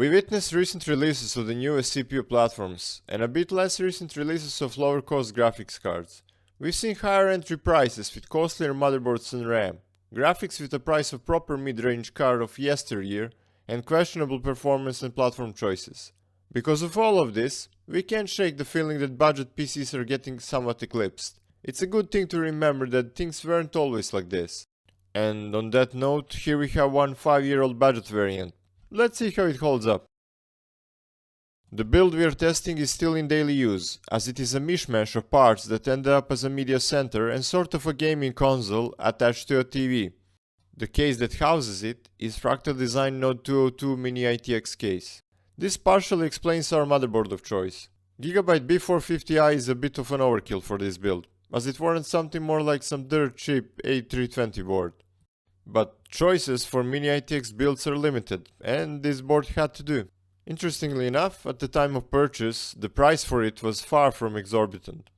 We witnessed recent releases of the newest CPU platforms, and a bit less recent releases of lower cost graphics cards. We've seen higher entry prices with costlier motherboards and RAM, graphics with the price of proper mid-range card of yesteryear, and questionable performance and platform choices. Because of all of this, we can't shake the feeling that budget PCs are getting somewhat eclipsed. It's a good thing to remember that things weren't always like this. And on that note, here we have one 5-year-old budget variant. Let's see how it holds up. The build we are testing is still in daily use, as it is a mishmash of parts that end up as a media center and sort of a gaming console attached to a TV. The case that houses it is Fractal Design Node 202 Mini ITX case. This partially explains our motherboard of choice. Gigabyte B450i is a bit of an overkill for this build, as it warrants something more like some dirt cheap A320 board. But choices for Mini ITX builds are limited, and this board had to do. Interestingly enough, at the time of purchase, the price for it was far from exorbitant.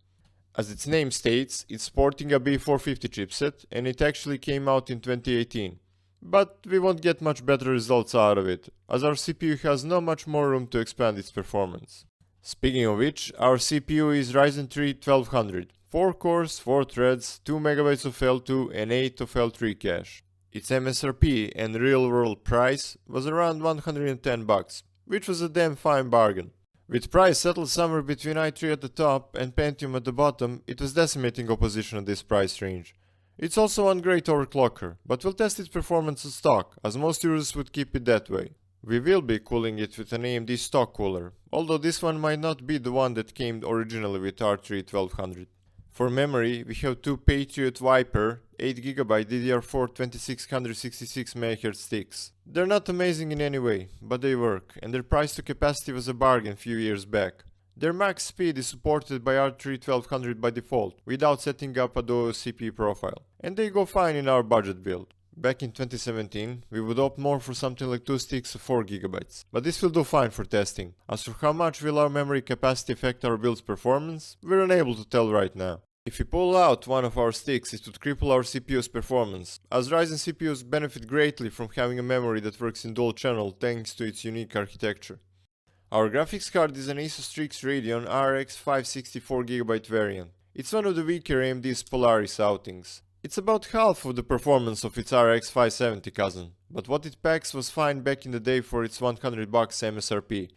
As its name states, it's sporting a B450 chipset, and it actually came out in 2018. But we won't get much better results out of it, as our CPU has not much more room to expand its performance. Speaking of which, our CPU is Ryzen 3 1200, 4 cores, 4 threads, 2 MB of L2 and 8 of L3 cache. Its MSRP and real-world price was around $110, which was a damn fine bargain. With price settled somewhere between i3 at the top and Pentium at the bottom, it was decimating opposition at this price range. It's also one great overclocker, but we'll test its performance as stock, as most users would keep it that way. We will be cooling it with an AMD stock cooler, although this one might not be the one that came originally with R3 1200. For memory, we have two Patriot Viper 8GB DDR4 2666 MHz sticks. They're not amazing in any way, but they work, and their price to capacity was a bargain a few years back. Their max speed is supported by R3 1200 by default, without setting up a dual CPU profile, and they go fine in our budget build. Back in 2017, we would opt more for something like 2 sticks of 4GB, but this will do fine for testing. As for how much will our memory capacity affect our build's performance, we're unable to tell right now. If we pull out one of our sticks, it would cripple our CPU's performance, as Ryzen CPUs benefit greatly from having a memory that works in dual channel thanks to its unique architecture. Our graphics card is an Asus Strix Radeon RX 564GB variant. It's one of the weaker AMD's Polaris outings. It's about half of the performance of its RX 570 cousin, but what it packs was fine back in the day for its $100 MSRP.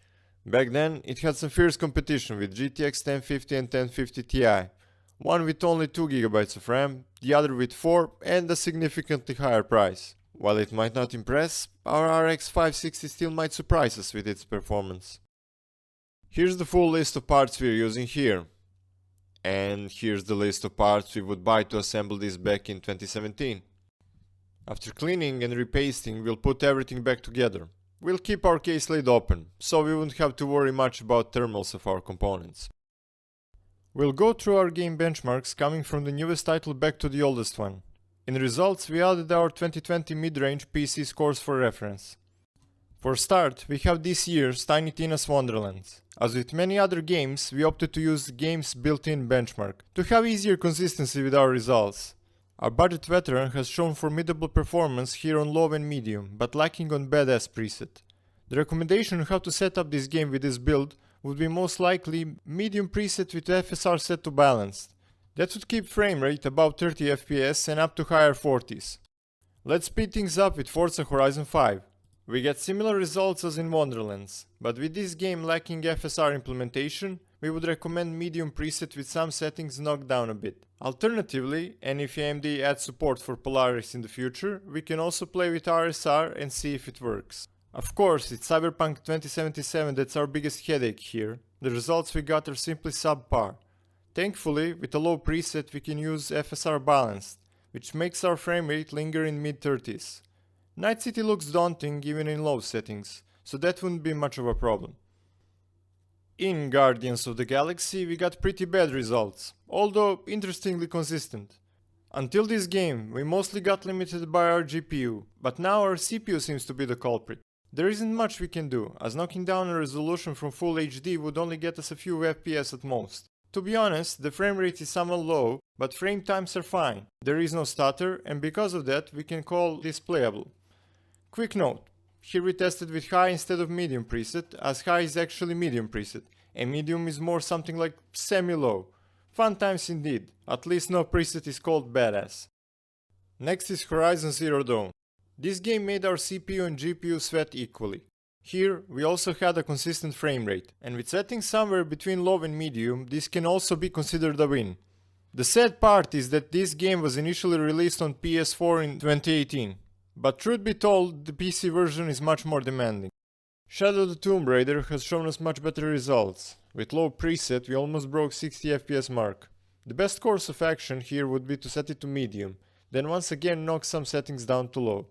Back then, it had some fierce competition with GTX 1050 and 1050 Ti. One with only 2GB of RAM, the other with 4 and a significantly higher price. While it might not impress, our RX 560 still might surprise us with its performance. Here's the full list of parts we're using here. And here's the list of parts we would buy to assemble this back in 2017. After cleaning and repasting, we'll put everything back together. We'll keep our case lid open, so we won't have to worry much about thermals of our components. We'll go through our game benchmarks coming from the newest title back to the oldest one. In results, we added our 2020 mid-range PC scores for reference. For start, we have this year's Tiny Tina's Wonderlands. As with many other games, we opted to use the game's built-in benchmark, to have easier consistency with our results. Our budget veteran has shown formidable performance here on low and medium, but lacking on badass preset. The recommendation on how to set up this game with this build would be most likely medium preset with FSR set to balanced. That would keep frame rate above 30 FPS and up to higher 40s. Let's speed things up with Forza Horizon 5. We get similar results as in Wonderlands, but with this game lacking FSR implementation, we would recommend medium preset with some settings knocked down a bit. Alternatively, and if AMD adds support for Polaris in the future, we can also play with RSR and see if it works. Of course, it's Cyberpunk 2077 that's our biggest headache here. The results we got are simply subpar. Thankfully, with a low preset we can use FSR balanced, which makes our frame rate linger in mid-30s. Night City looks daunting even in low settings, so that wouldn't be much of a problem. In Guardians of the Galaxy we got pretty bad results, although interestingly consistent. Until this game, we mostly got limited by our GPU, but now our CPU seems to be the culprit. There isn't much we can do, as knocking down a resolution from Full HD would only get us a few FPS at most. To be honest, the frame rate is somewhat low, but frame times are fine. There is no stutter, and because of that we can call this playable. Quick note, Here we tested with high instead of medium preset, as high is actually medium preset, and medium is more something like semi-low. Fun times indeed, at least no preset is called badass. Next is Horizon Zero Dawn. This game made our CPU and GPU sweat equally. Here we also had a consistent frame rate, and with settings somewhere between low and medium, this can also be considered a win. The sad part is that this game was initially released on PS4 in 2018, but truth be told, the PC version is much more demanding. Shadow of the Tomb Raider has shown us much better results. With low preset we almost broke 60 FPS mark. The best course of action here would be to set it to medium, then once again knock some settings down to low.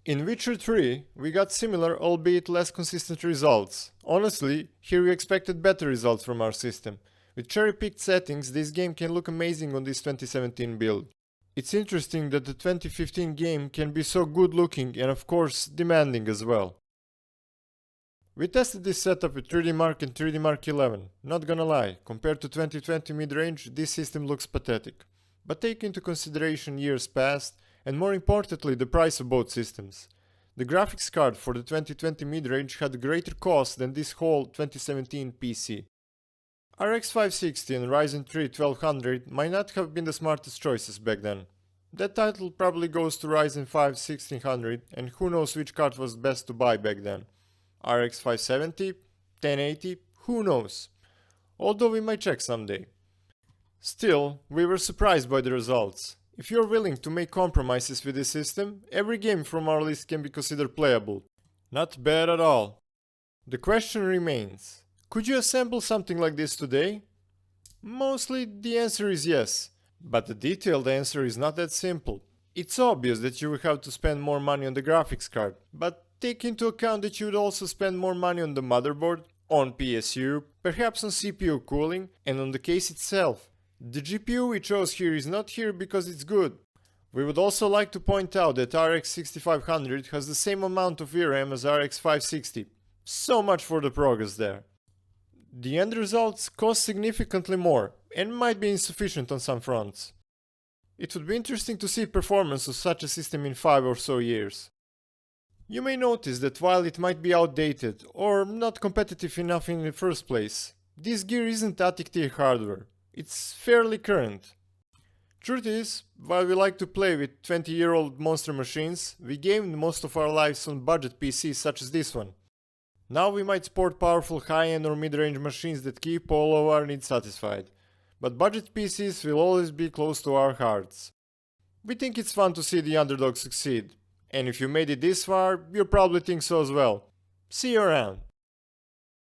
In Witcher 3, we got similar albeit less consistent results. Honestly, here we expected better results from our system. With cherry-picked settings, this game can look amazing on this 2017 build. It's interesting that the 2015 game can be so good looking and of course demanding as well. We tested this setup with 3D Mark and 3D Mark 11. Not gonna lie, compared to 2020 mid-range, this system looks pathetic. But take into consideration years past, and more importantly the price of both systems. The graphics card for the 2020 mid-range had a greater cost than this whole 2017 PC. RX 560 and Ryzen 3 1200 might not have been the smartest choices back then. That title probably goes to Ryzen 5 1600, and who knows which card was best to buy back then. RX 570, 1080, who knows? Although we might check someday. Still, we were surprised by the results. If you're willing to make compromises with this system, every game from our list can be considered playable. Not bad at all. The question remains, could you assemble something like this today? Mostly the answer is yes, but the detailed answer is not that simple. It's obvious that you will have to spend more money on the graphics card, but take into account that you would also spend more money on the motherboard, on PSU, perhaps on CPU cooling, and on the case itself. The GPU we chose here is not here because it's good. We would also like to point out that RX 6500 has the same amount of VRAM as RX 560. So much for the progress there. The end results cost significantly more and might be insufficient on some fronts. It would be interesting to see performance of such a system in 5 or so years. You may notice that while it might be outdated or not competitive enough in the first place, this gear isn't attic tier hardware. It's fairly current. Truth is, while we like to play with 20-year-old monster machines, we gamed most of our lives on budget PCs such as this one. Now we might sport powerful high-end or mid-range machines that keep all of our needs satisfied, but budget PCs will always be close to our hearts. We think it's fun to see the underdog succeed, and if you made it this far, you probably think so as well. See you around.